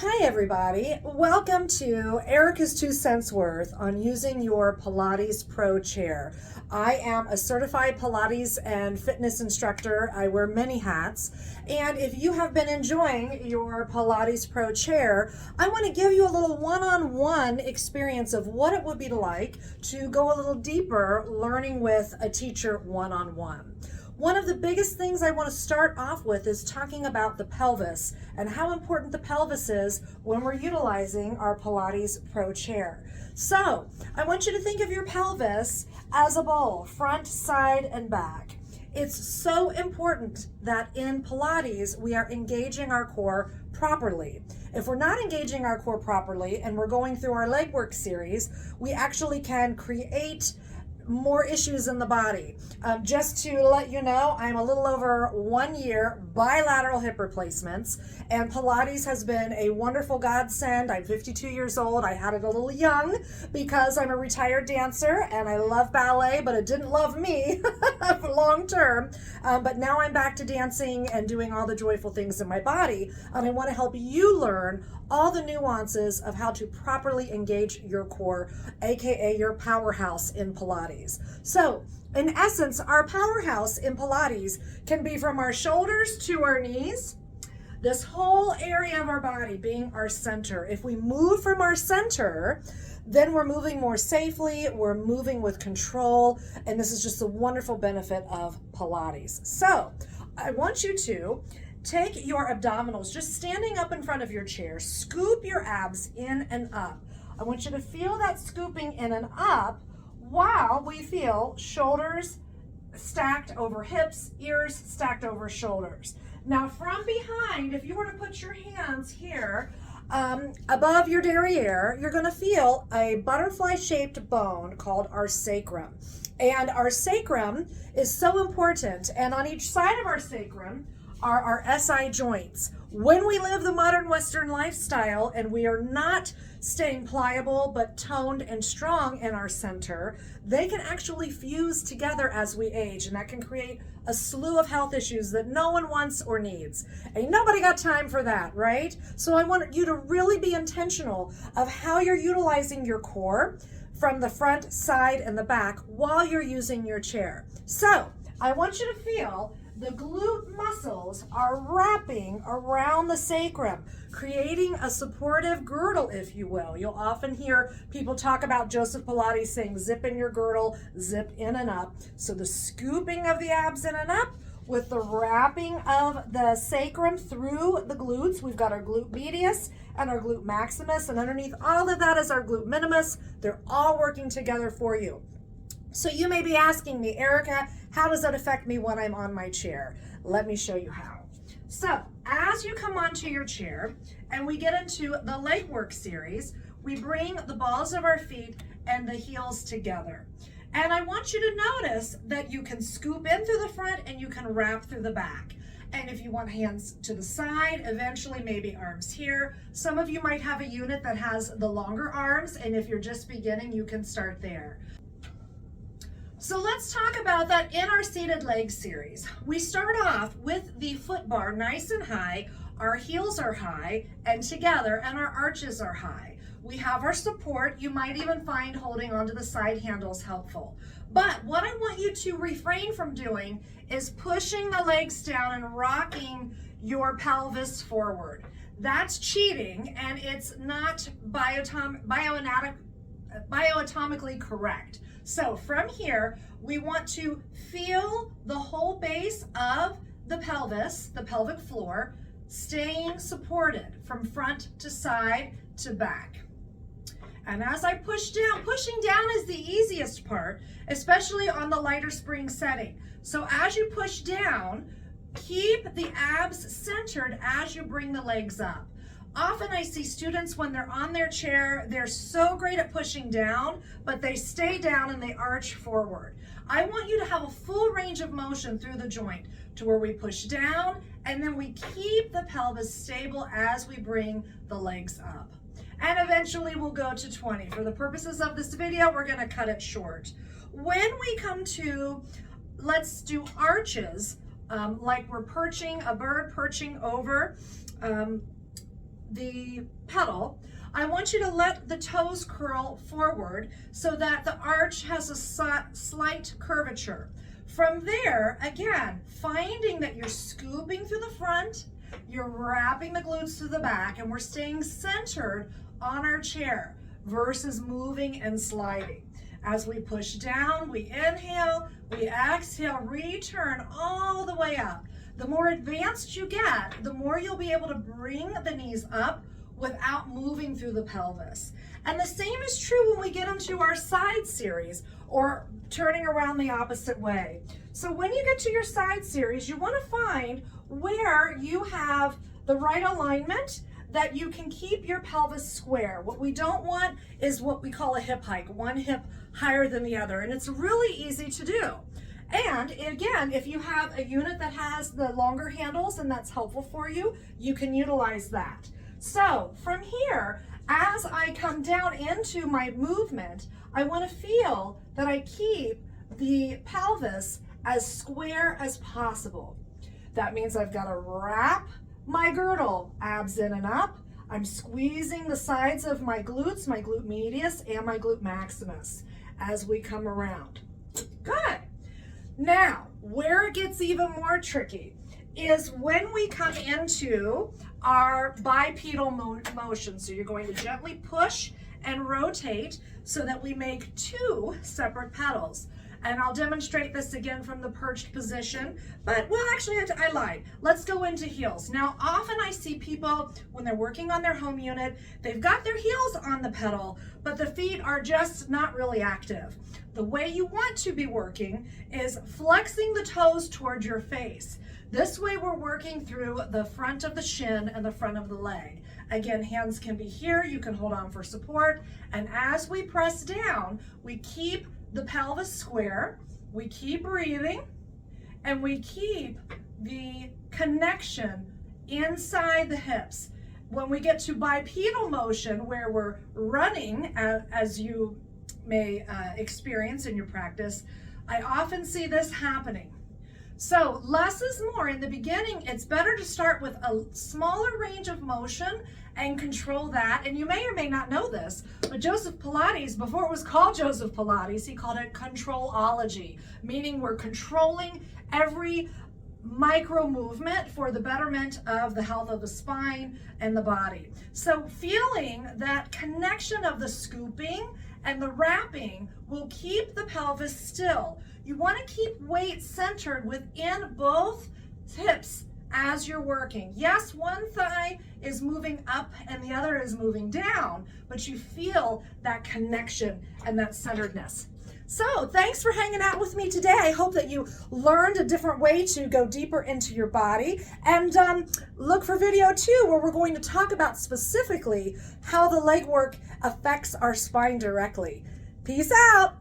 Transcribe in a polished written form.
Hi everybody, welcome to Erica's 2 cents worth on using your Pilates Pro Chair. I am a certified Pilates and fitness instructor. I wear many hats, and if you have been enjoying your Pilates Pro Chair, I want to give you a little one-on-one experience of what it would be like to go a little deeper learning with a teacher one-on-one. One of the biggest things I want to start off with is talking about the pelvis and how important the pelvis is when we're utilizing our Pilates Pro Chair. So I want you to think of your pelvis as a bowl, front, side, and back. It's so important that in Pilates we are engaging our core properly. If we're not engaging our core properly and we're going through our leg work series, we actually can create more issues in the body. Just to let you know, I'm a little over 1 year bilateral hip replacements, and Pilates has been a wonderful godsend. I'm 52 years old. I had it a little young because I'm a retired dancer and I love ballet, but it didn't love me for long term. But now I'm back to dancing and doing all the joyful things in my body, and I want to help you learn all the nuances of how to properly engage your core, aka your powerhouse in Pilates. So in essence, our powerhouse in Pilates can be from our shoulders to our knees, this whole area of our body being our center. If we move from our center, then we're moving more safely, we're moving with control, and this is just a wonderful benefit of Pilates. So I want you to take your abdominals, just standing up in front of your chair, scoop your abs in and up. I want you to feel that scooping in and up while we feel shoulders stacked over hips, ears stacked over shoulders. Now from behind, if you were to put your hands here above your derriere, you're going to feel a butterfly-shaped bone called our sacrum. And our sacrum is so important, and on each side of our sacrum are our SI joints. When we live the modern Western lifestyle and we are not staying pliable but toned and strong in our center, they can actually fuse together as we age, and that can create a slew of health issues that no one wants or needs. Ain't nobody got time for that, right? So I want you to really be intentional of how you're utilizing your core from the front, side, and the back while you're using your chair. So I want you to feel the glute muscles are wrapping around the sacrum, creating a supportive girdle, if you will. You'll often hear people talk about Joseph Pilates saying, zip in your girdle, zip in and up. So the scooping of the abs in and up with the wrapping of the sacrum through the glutes. We've got our glute medius and our glute maximus, and underneath all of that is our glute minimus. They're all working together for you. So you may be asking me, Erica, how does that affect me when I'm on my chair? Let me show you how. So as you come onto your chair and we get into the leg work series, we bring the balls of our feet and the heels together. And I want you to notice that you can scoop in through the front and you can wrap through the back. And if you want hands to the side, eventually maybe arms here. Some of you might have a unit that has the longer arms, and if you're just beginning, you can start there. So let's talk about that in our seated leg series. We start off with the foot bar nice and high, our heels are high and together, and our arches are high. We have our support. You might even find holding onto the side handles helpful. But what I want you to refrain from doing is pushing the legs down and rocking your pelvis forward. That's cheating, and it's not bioatomically correct. So from here, we want to feel the whole base of the pelvis, the pelvic floor, staying supported from front to side to back. And as I push down, pushing down is the easiest part, especially on the lighter spring setting. So as you push down, keep the abs centered as you bring the legs up. Often I see students when they're on their chair, they're so great at pushing down, but they stay down and they arch forward. I want you to have a full range of motion through the joint to where we push down and then we keep the pelvis stable as we bring the legs up. And eventually we'll go to 20. For the purposes of this video, we're going to cut it short. When we come to, let's do arches, like we're perching, a bird perching over the pedal, I want you to let the toes curl forward so that the arch has a slight curvature. From there, again, finding that you're scooping through the front, you're wrapping the glutes to the back, and we're staying centered on our chair versus moving and sliding. As we push down, we inhale, we exhale, return all the way up. The more advanced you get, the more you'll be able to bring the knees up without moving through the pelvis. And the same is true when we get into our side series or turning around the opposite way. So when you get to your side series, you want to find where you have the right alignment that you can keep your pelvis square. What we don't want is what we call a hip hike, one hip higher than the other, and it's really easy to do. And again, if you have a unit that has the longer handles and that's helpful for you, you can utilize that. So from here, as I come down into my movement, I want to feel that I keep the pelvis as square as possible. That means I've got to wrap my girdle, abs in and up. I'm squeezing the sides of my glutes, my glute medius and my glute maximus as we come around. Good. Now, where it gets even more tricky is when we come into our bipedal motion. So you're going to gently push and rotate so that we make two separate pedals. And I'll demonstrate this again from the perched position, but well, actually I lied. Let's go into heels. Now, often I see people when they're working on their home unit, they've got their heels on the pedal, but the feet are just not really active. The way you want to be working is flexing the toes towards your face. This way we're working through the front of the shin and the front of the leg. Again, hands can be here, you can hold on for support, and as we press down, we keep the pelvis square, we keep breathing, and we keep the connection inside the hips. When we get to bipedal motion, where we're running, as you may experience in your practice, I often see this happening. So less is more. In the beginning, it's better to start with a smaller range of motion and control that. And you may or may not know this, but Joseph Pilates, before it was called Joseph Pilates, he called it controlology, meaning we're controlling every micro movement for the betterment of the health of the spine and the body. So feeling that connection of the scooping and the wrapping will keep the pelvis still. You want to keep weight centered within both hips as you're working. Yes, one thigh is moving up and the other is moving down, but you feel that connection and that centeredness. So thanks for hanging out with me today. I hope that you learned a different way to go deeper into your body, and look for video 2 where we're going to talk about specifically how the leg work affects our spine directly. Peace out.